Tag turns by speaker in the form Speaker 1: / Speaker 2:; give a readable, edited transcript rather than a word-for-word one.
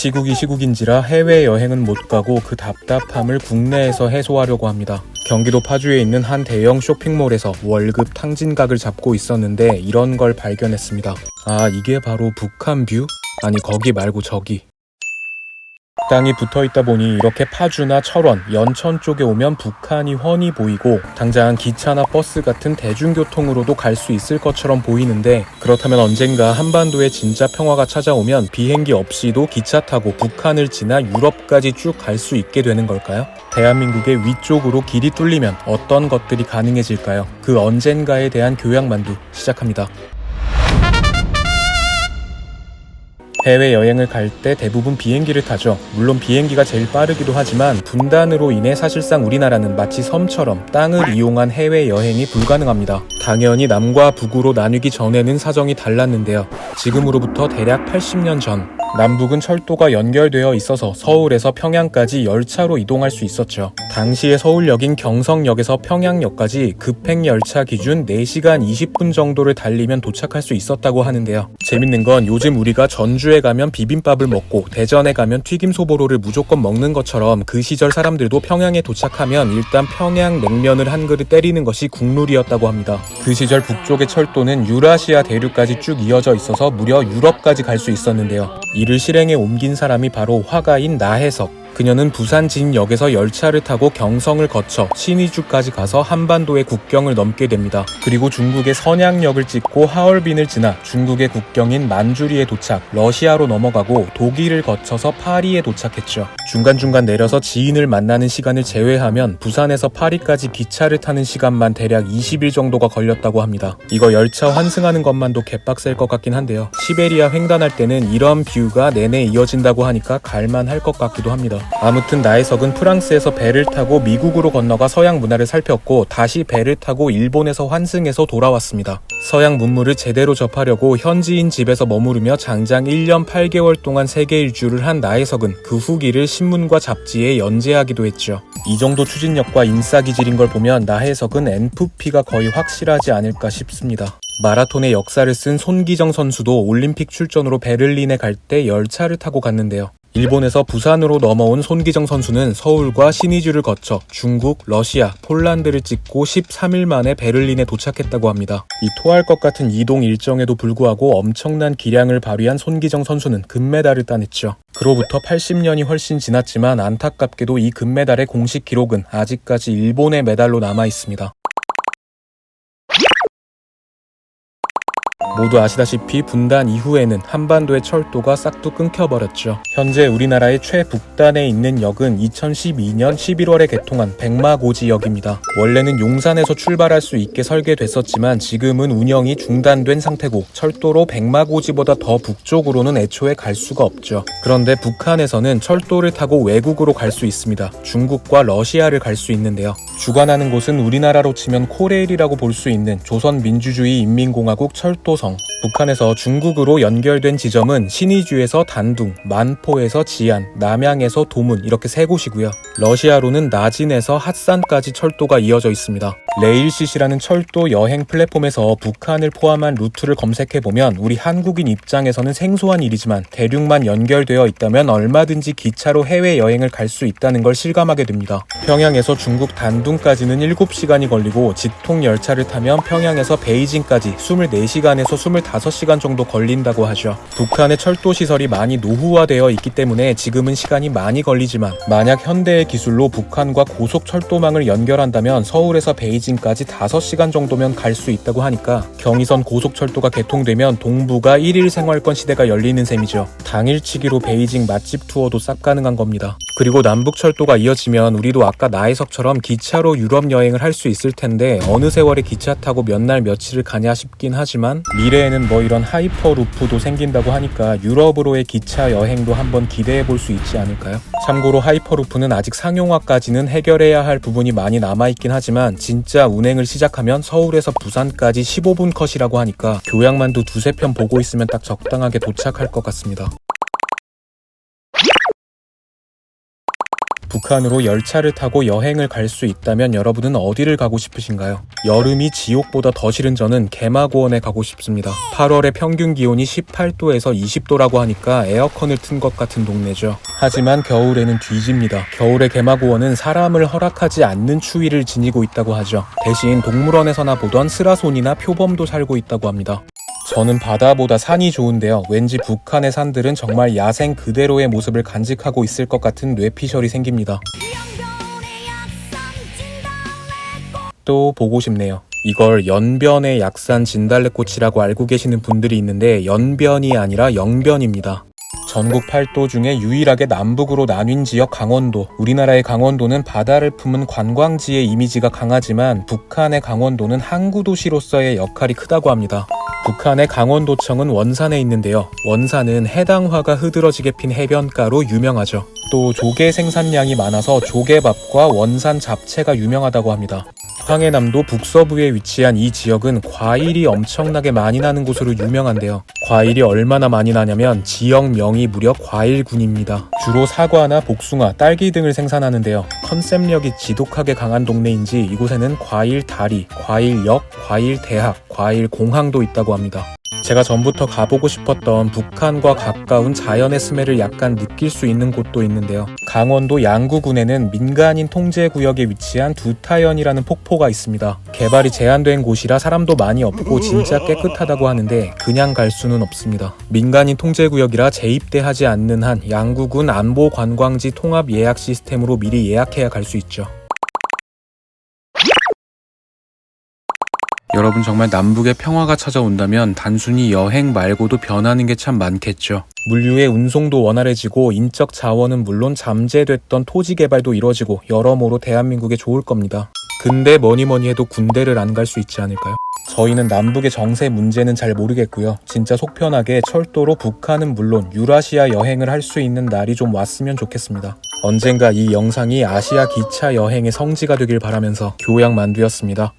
Speaker 1: 시국이 시국인지라 해외여행은 못 가고 그 답답함을 국내에서 해소하려고 합니다. 경기도 파주에 있는 한 대형 쇼핑몰에서 월급 탕진각을 잡고 있었는데 이런 걸 발견했습니다. 아, 이게 바로 북한 뷰? 아니, 거기 말고 저기. 땅이 붙어있다 보니 이렇게 파주나 철원, 연천 쪽에 오면 북한이 훤히 보이고 당장 기차나 버스 같은 대중교통으로도 갈 수 있을 것처럼 보이는데, 그렇다면 언젠가 한반도에 진짜 평화가 찾아오면 비행기 없이도 기차 타고 북한을 지나 유럽까지 쭉 갈 수 있게 되는 걸까요? 대한민국의 위쪽으로 길이 뚫리면 어떤 것들이 가능해질까요? 그 언젠가에 대한 교양만두 시작합니다. 해외여행을 갈 때 대부분 비행기를 타죠. 물론 비행기가 제일 빠르기도 하지만 분단으로 인해 사실상 우리나라는 마치 섬처럼 땅을 이용한 해외여행이 불가능합니다. 당연히 남과 북으로 나뉘기 전에는 사정이 달랐는데요. 지금으로부터 대략 80년 전, 남북은 철도가 연결되어 있어서 서울에서 평양까지 열차로 이동할 수 있었죠. 당시의 서울역인 경성역에서 평양역까지 급행열차 기준 4시간 20분 정도를 달리면 도착할 수 있었다고 하는데요. 재밌는 건 요즘 우리가 전주에 가면 비빔밥을 먹고 대전에 가면 튀김소보로를 무조건 먹는 것처럼 그 시절 사람들도 평양에 도착하면 일단 평양냉면을 한 그릇 때리는 것이 국룰이었다고 합니다. 그 시절 북쪽의 철도는 유라시아 대륙까지 쭉 이어져 있어서 무려 유럽까지 갈 수 있었는데요. 이를 실행에 옮긴 사람이 바로 화가인 나혜석. 그녀는 부산 진역에서 열차를 타고 경성을 거쳐 신의주까지 가서 한반도의 국경을 넘게 됩니다. 그리고 중국의 선양역을 찍고 하얼빈을 지나 중국의 국경인 만주리에 도착, 러시아로 넘어가고 독일을 거쳐서 파리에 도착했죠. 중간중간 내려서 지인을 만나는 시간을 제외하면 부산에서 파리까지 기차를 타는 시간만 대략 20일 정도가 걸렸다고 합니다. 이거 열차 환승하는 것만도 개빡셀 것 같긴 한데요. 시베리아 횡단할 때는 이런 뷰가 내내 이어진다고 하니까 갈만할 것 같기도 합니다. 아무튼 나혜석은 프랑스에서 배를 타고 미국으로 건너가 서양 문화를 살폈고 다시 배를 타고 일본에서 환승해서 돌아왔습니다. 서양 문물을 제대로 접하려고 현지인 집에서 머무르며 장장 1년 8개월 동안 세계 일주를 한 나혜석은 그 후기를 신문과 잡지에 연재하기도 했죠. 이 정도 추진력과 인싸기질인 걸 보면 나혜석은 NFP가 거의 확실하지 않을까 싶습니다. 마라톤의 역사를 쓴 손기정 선수도 올림픽 출전으로 베를린에 갈 때 열차를 타고 갔는데요. 일본에서 부산으로 넘어온 손기정 선수는 서울과 신의주를 거쳐 중국, 러시아, 폴란드를 찍고 13일 만에 베를린에 도착했다고 합니다. 이 토할 것 같은 이동 일정에도 불구하고 엄청난 기량을 발휘한 손기정 선수는 금메달을 따냈죠. 그로부터 80년이 훨씬 지났지만 안타깝게도 이 금메달의 공식 기록은 아직까지 일본의 메달로 남아 있습니다. 모두 아시다시피 분단 이후에는 한반도의 철도가 싹둑 끊겨버렸죠. 현재 우리나라의 최북단에 있는 역은 2012년 11월에 개통한 백마고지역입니다. 원래는 용산에서 출발할 수 있게 설계됐었지만 지금은 운영이 중단된 상태고 철도로 백마고지보다 더 북쪽으로는 애초에 갈 수가 없죠. 그런데 북한에서는 철도를 타고 외국으로 갈 수 있습니다. 중국과 러시아를 갈 수 있는데요. 주관하는 곳은 우리나라로 치면 코레일이라고 볼 수 있는 조선민주주의인민공화국 철도성. 북한에서 중국으로 연결된 지점은 신의주에서 단둥, 만포에서 지안, 남양에서 도문 이렇게 3곳이고요. 러시아로는 나진에서 핫산까지 철도가 이어져 있습니다. 레일시시라는 철도 여행 플랫폼에서 북한을 포함한 루트를 검색해보면 우리 한국인 입장에서는 생소한 일이지만 대륙만 연결되어 있다면 얼마든지 기차로 해외여행을 갈 수 있다는 걸 실감하게 됩니다. 평양에서 중국 단둥까지는 7시간이 걸리고 직통열차를 타면 평양에서 베이징까지 24시간에서 25시간 정도 걸린다고 하죠. 북한의 철도시설이 많이 노후화되어 있기 때문에 지금은 시간이 많이 걸리지만 만약 현대의 기술로 북한과 고속철도망을 연결한다면 서울에서 베이징까지 5시간 정도면 갈 수 있다고 하니까 경의선 고속철도가 개통되면 동북아 1일 생활권 시대가 열리는 셈이죠. 당일치기로 베이징 맛집 투어도 싹 가능한 겁니다. 그리고 남북철도가 이어지면 우리도 아까 나혜석처럼 기차로 유럽 여행을 할 수 있을 텐데 어느 세월에 기차 타고 몇 날 며칠을 가냐 싶긴 하지만 미래에는 뭐 이런 하이퍼루프도 생긴다고 하니까 유럽으로의 기차 여행도 한번 기대해 볼 수 있지 않을까요? 참고로 하이퍼루프는 아직 상용화까지는 해결해야 할 부분이 많이 남아있긴 하지만 진짜 운행을 시작하면 서울에서 부산까지 15분 컷이라고 하니까 교양만두 2-3편 보고 있으면 딱 적당하게 도착할 것 같습니다. 북한으로 열차를 타고 여행을 갈 수 있다면 여러분은 어디를 가고 싶으신가요? 여름이 지옥보다 더 싫은 저는 개마고원에 가고 싶습니다. 8월에 평균 기온이 18도에서 20도라고 하니까 에어컨을 튼 것 같은 동네죠. 하지만 겨울에는 뒤집니다. 겨울의 개마고원은 사람을 허락하지 않는 추위를 지니고 있다고 하죠. 대신 동물원에서나 보던 스라손이나 표범도 살고 있다고 합니다. 저는 바다보다 산이 좋은데요. 왠지 북한의 산들은 정말 야생 그대로의 모습을 간직하고 있을 것 같은 뇌피셜이 생깁니다. 또 보고 싶네요. 이걸 연변의 약산 진달래꽃이라고 알고 계시는 분들이 있는데 연변이 아니라 영변입니다. 전국 8도 중에 유일하게 남북으로 나뉜 지역 강원도. 우리나라의 강원도는 바다를 품은 관광지의 이미지가 강하지만 북한의 강원도는 항구 도시로서의 역할이 크다고 합니다. 북한의 강원도청은 원산에 있는데요. 원산은 해당화가 흐드러지게 핀 해변가로 유명하죠. 또 조개 생산량이 많아서 조개밥과 원산 잡채가 유명하다고 합니다. 황해남도 북서부에 위치한 이 지역은 과일이 엄청나게 많이 나는 곳으로 유명한데요. 과일이 얼마나 많이 나냐면 지역명이 무려 과일군입니다. 주로 사과나 복숭아, 딸기 등을 생산하는데요. 컨셉력이 지독하게 강한 동네인지 이곳에는 과일 다리, 과일역, 과일 대학, 과일 공항도 있다고 합니다. 제가 전부터 가보고 싶었던 북한과 가까운 자연의 스멜을 약간 느낄 수 있는 곳도 있는데요. 강원도 양구군에는 민간인 통제구역에 위치한 두타연이라는 폭포가 있습니다. 개발이 제한된 곳이라 사람도 많이 없고 진짜 깨끗하다고 하는데 그냥 갈 수는 없습니다. 민간인 통제구역이라 재입대하지 않는 한 양구군 안보관광지 통합 예약 시스템으로 미리 예약해야 갈 수 있죠. 여러분 정말 남북의 평화가 찾아온다면 단순히 여행 말고도 변하는 게 참 많겠죠. 물류의 운송도 원활해지고 인적 자원은 물론 잠재됐던 토지 개발도 이루어지고 여러모로 대한민국에 좋을 겁니다. 근데 뭐니 해도 군대를 안 갈 수 있지 않을까요? 저희는 남북의 정세 문제는 잘 모르겠고요. 진짜 속편하게 철도로 북한은 물론 유라시아 여행을 할 수 있는 날이 좀 왔으면 좋겠습니다. 언젠가 이 영상이 아시아 기차 여행의 성지가 되길 바라면서 교양만두였습니다.